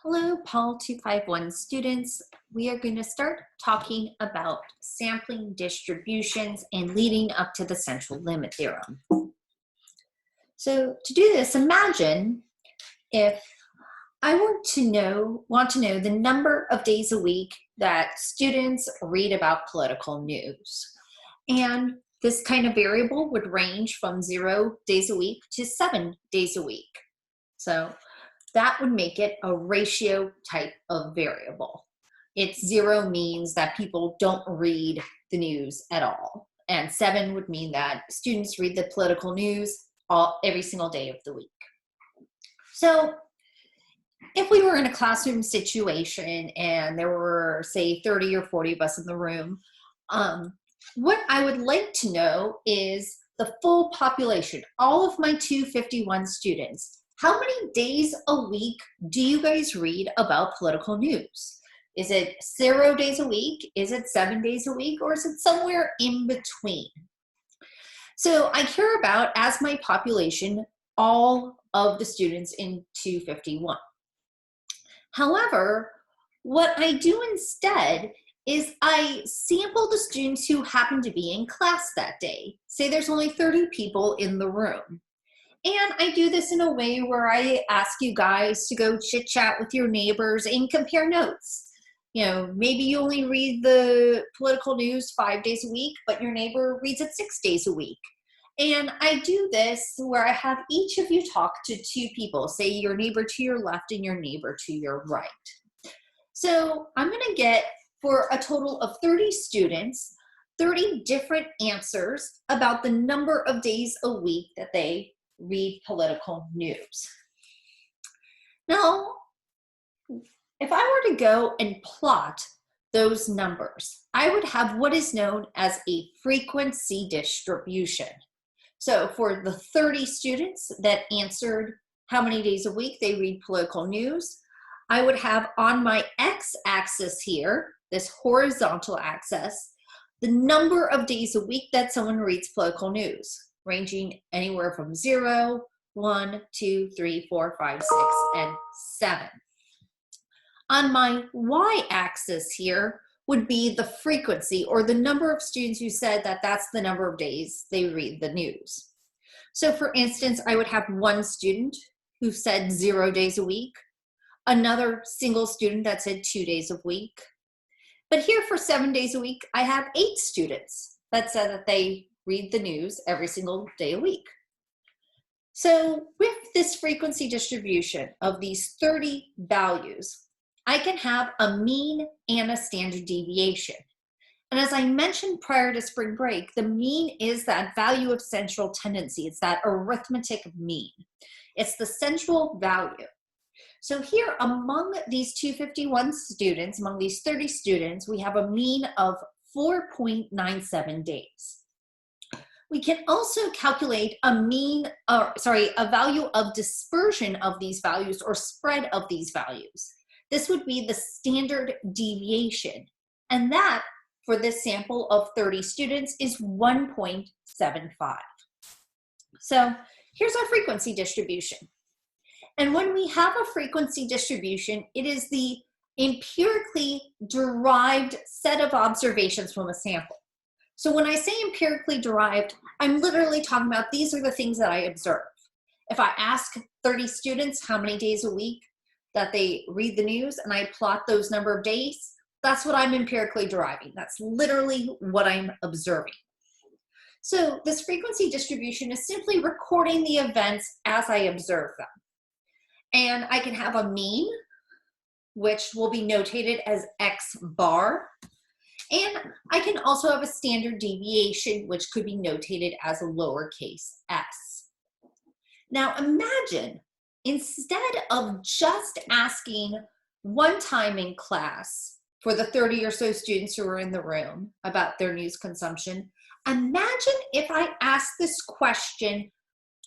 Hello, Paul 251 students. We are going to start talking about sampling distributions and leading up to the central limit theorem. So to do this, imagine if I want to know the number of days a week that students read about political news. And this kind of variable would range from 0 days a week to 7 days a week. So that would make it a ratio type of variable. It's 0 means that people don't read the news at all. And 7 would mean that students read the political news every single day of the week. So if we were in a classroom situation and there were, say, 30 or 40 of us in the room, what I would like to know is the full population, all of my 251 students. How many days a week do you guys read about political news? Is it 0 days a week? Is it 7 days a week? Or is it somewhere in between? So I care about, as my population, all of the students in 251. However, what I do instead is I sample the students who happen to be in class that day. Say there's only 30 people in the room. And I do this in a way where I ask you guys to go chit chat with your neighbors and compare notes. You know, maybe you only read the political news 5 days a week, but your neighbor reads it 6 days a week. And I do this where I have each of you talk to 2 people, say your neighbor to your left and your neighbor to your right. So I'm going to get, for a total of 30 students, 30 different answers about the number of days a week that they read political news. Now, if I were to go and plot those numbers, I would have what is known as a frequency distribution. So for the 30 students that answered how many days a week they read political news, I would have on my x-axis here, this horizontal axis, the number of days a week that someone reads political news, ranging anywhere from 0, 1, 2, 3, 4, 5, 6, and 7. On my y-axis here would be the frequency, or the number of students who said that that's the number of days they read the news. So for instance, I would have one student who said 0 days a week, another single student that said 2 days a week. But here for 7 days a week, I have 8 students that said that they read the news every single day a week. So with this frequency distribution of these 30 values, I can have a mean and a standard deviation. And as I mentioned prior to spring break, the mean is that value of central tendency. It's that arithmetic mean. It's the central value. So here among these 251 students, among these 30 students, we have a mean of 4.97 days. We can also calculate a value of dispersion of these values, or spread of these values. This would be the standard deviation. And that, for this sample of 30 students, is 1.75. So here's our frequency distribution. And when we have a frequency distribution, it is the empirically derived set of observations from a sample. So when I say empirically derived, I'm literally talking about these are the things that I observe. If I ask 30 students how many days a week that they read the news and I plot those number of days, that's what I'm empirically deriving. That's literally what I'm observing. So this frequency distribution is simply recording the events as I observe them. And I can have a mean, which will be notated as X bar. And I can also have a standard deviation, which could be notated as a lowercase s. Now imagine, instead of just asking one time in class for the 30 or so students who are in the room about their news consumption, imagine if I asked this question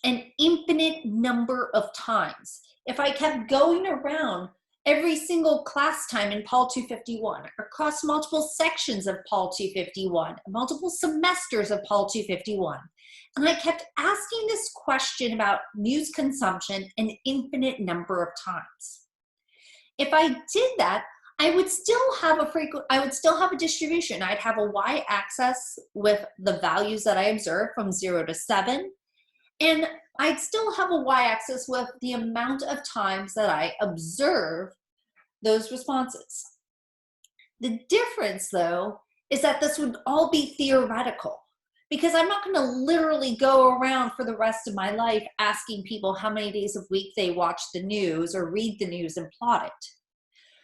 an infinite number of times. If I kept going around every single class time in Pol 251, across multiple sections of Pol 251, multiple semesters of Pol 251, and I kept asking this question about news consumption an infinite number of times. If I did that, I would still have a distribution. I'd have a y-axis with the values that I observe from 0 to 7, and I'd still have a y-axis with the amount of times that I observe those responses. The difference, though, is that this would all be theoretical, because I'm not going to literally go around for the rest of my life asking people how many days a week they watch the news or read the news and plot it.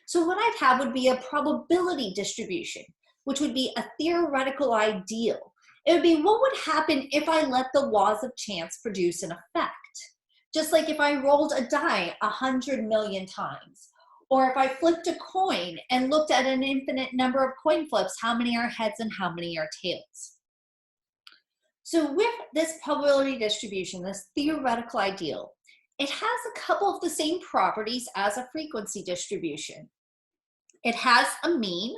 So what I'd have would be a probability distribution, which would be a theoretical ideal. It would be what would happen if I let the laws of chance produce an effect. Just like if I rolled a die 100 million times, or if I flipped a coin and looked at an infinite number of coin flips, how many are heads and how many are tails? So with this probability distribution, this theoretical ideal, it has a couple of the same properties as a frequency distribution. It has a mean,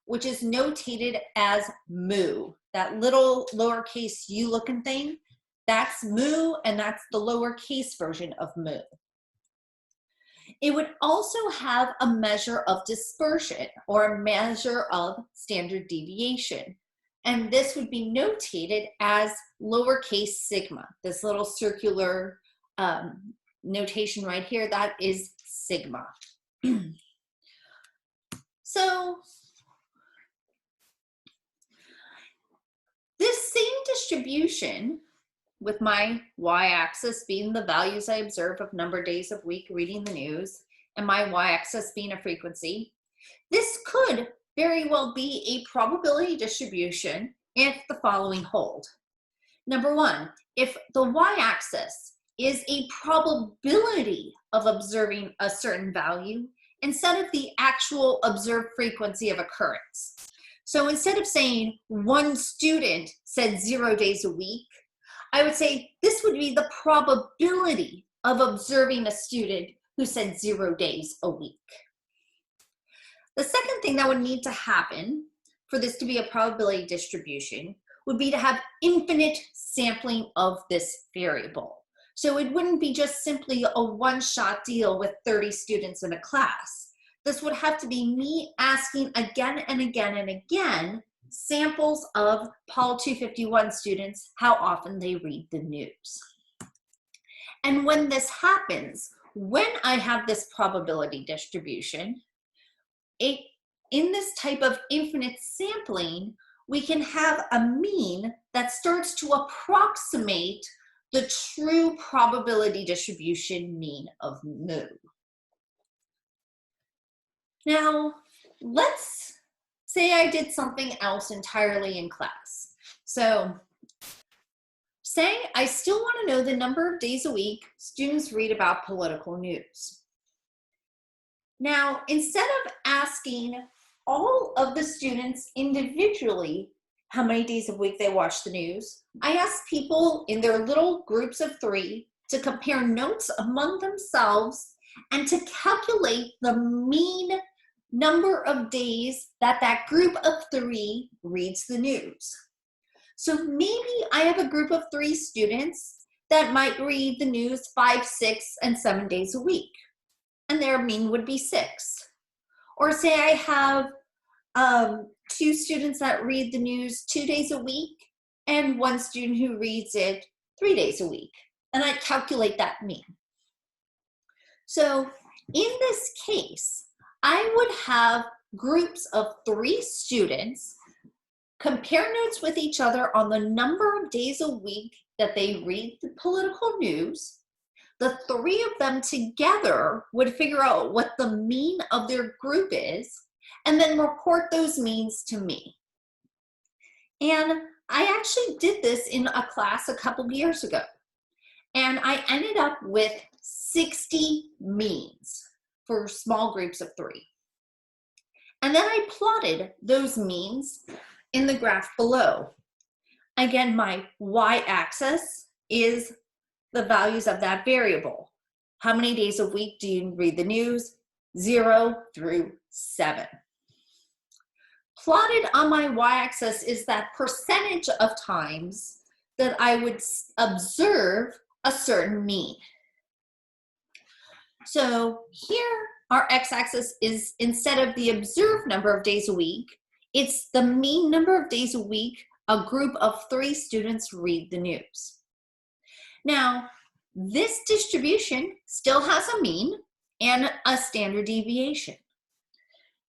which is notated as mu. That little lowercase u looking thing, that's mu, and that's the lowercase version of mu. It would also have a measure of dispersion or a measure of standard deviation. And this would be notated as lowercase sigma. This little circular notation right here, that is sigma. So this same distribution, with my y-axis being the values I observe of number of days of week reading the news, and my y-axis being a frequency, this could very well be a probability distribution if the following hold. Number one, if the y-axis is a probability of observing a certain value instead of the actual observed frequency of occurrence. So instead of saying one student said 0 days a week, I would say this would be the probability of observing a student who said 0 days a week. The second thing that would need to happen for this to be a probability distribution would be to have infinite sampling of this variable. So it wouldn't be just simply a one-shot deal with 30 students in a class. This would have to be me asking again and again and again samples of Pol 251 students how often they read the news. And when this happens, when I have this probability distribution, in this type of infinite sampling, we can have a mean that starts to approximate the true probability distribution mean of mu. Now, let's say I did something else entirely in class. So, say I still want to know the number of days a week students read about political news. Now, instead of asking all of the students individually how many days a week they watch the news, I asked people in their little groups of 3 to compare notes among themselves and to calculate the mean number of days that that group of 3 reads the news. So maybe I have a group of 3 students that might read the news 5, 6, and 7 days a week, and their mean would be 6. Or say I have 2 students that read the news 2 days a week and 1 student who reads it 3 days a week, and I calculate that mean. So in this case, I would have groups of 3 students compare notes with each other on the number of days a week that they read the political news. The 3 of them together would figure out what the mean of their group is and then report those means to me. And I actually did this in a class a couple of years ago, and I ended up with 60 means for small groups of 3. And then I plotted those means in the graph below. Again, my y-axis is the values of that variable. How many days a week do you read the news? 0 through 7. Plotted on my y-axis is that percentage of times that I would observe a certain mean. So here our x-axis is, instead of the observed number of days a week, it's the mean number of days a week a group of 3 students read the news. Now, this distribution still has a mean and a standard deviation.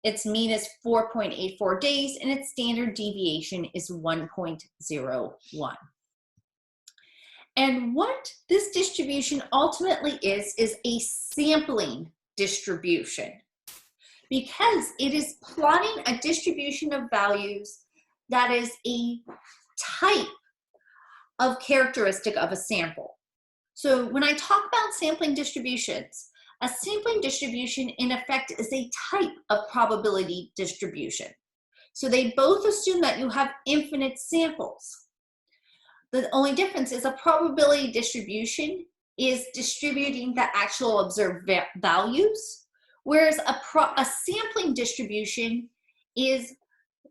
Its mean is 4.84 days and its standard deviation is 1.01. And what this distribution ultimately is a sampling distribution, because it is plotting a distribution of values that is a type of characteristic of a sample. So when I talk about sampling distributions, a sampling distribution in effect is a type of probability distribution. So they both assume that you have infinite samples. The only difference is a probability distribution is distributing the actual observed values, whereas a sampling distribution is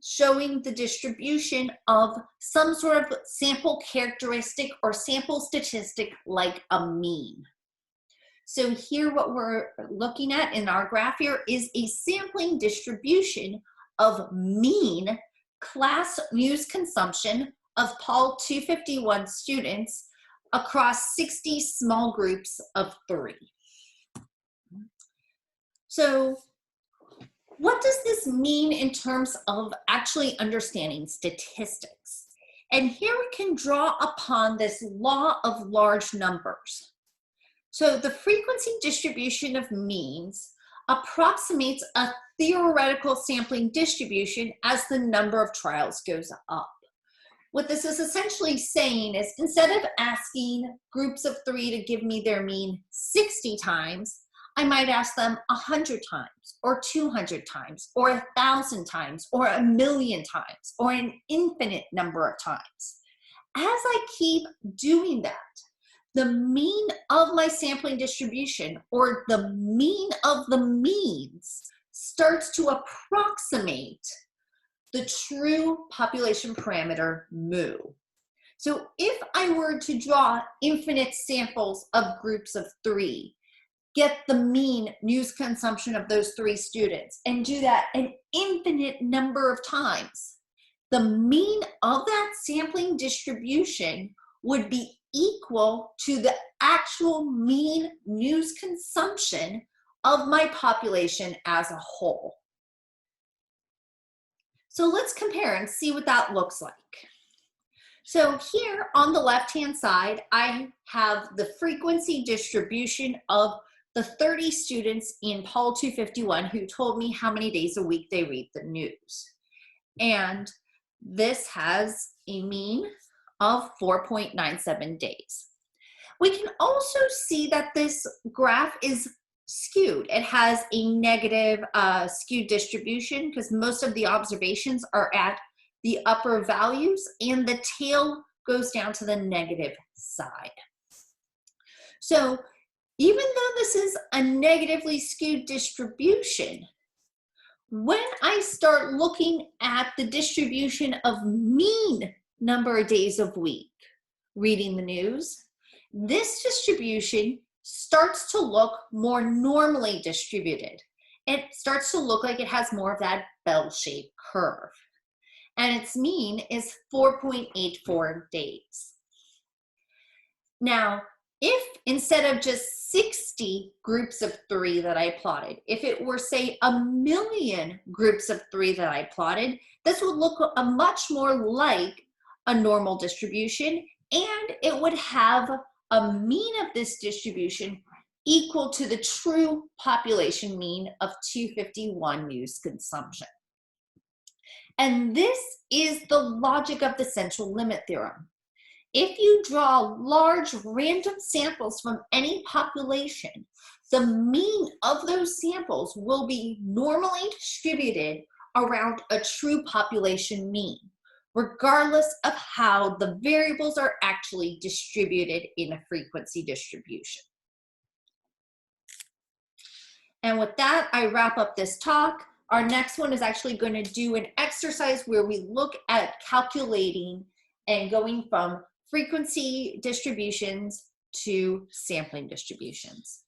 showing the distribution of some sort of sample characteristic or sample statistic like a mean. So here what we're looking at in our graph here is a sampling distribution of mean class news consumption of Paul 251 students across 60 small groups of 3. So what does this mean in terms of actually understanding statistics? And here we can draw upon this law of large numbers. So the frequency distribution of means approximates a theoretical sampling distribution as the number of trials goes up. What this is essentially saying is, instead of asking groups of 3 to give me their mean 60 times, I might ask them 100 times, or 200 times, or 1,000 times, or 1,000,000 times, or an infinite number of times. As I keep doing that, the mean of my sampling distribution, or the mean of the means, starts to approximate the true population parameter mu. So if I were to draw infinite samples of groups of 3, get the mean news consumption of those 3 students, and do that an infinite number of times, the mean of that sampling distribution would be equal to the actual mean news consumption of my population as a whole. So let's compare and see what that looks like. So here on the left-hand side, I have the frequency distribution of the 30 students in Paul 251 who told me how many days a week they read the news. And this has a mean of 4.97 days. We can also see that this graph is skewed. It has a negative skewed distribution because most of the observations are at the upper values and the tail goes down to the negative side. So even though this is a negatively skewed distribution, when I start looking at the distribution of mean number of days of week reading the news, this distribution starts to look more normally distributed. It starts to look like it has more of that bell-shaped curve. And its mean is 4.84 days. Now, if instead of just 60 groups of 3 that I plotted, if it were, say, 1,000,000 groups of 3 that I plotted, this would look much more like a normal distribution, and it would have a mean of this distribution equal to the true population mean of 251 news consumption. And this is the logic of the central limit theorem. If you draw large random samples from any population, the mean of those samples will be normally distributed around a true population mean, regardless of how the variables are actually distributed in a frequency distribution. And with that, I wrap up this talk. Our next one is actually going to do an exercise where we look at calculating and going from frequency distributions to sampling distributions.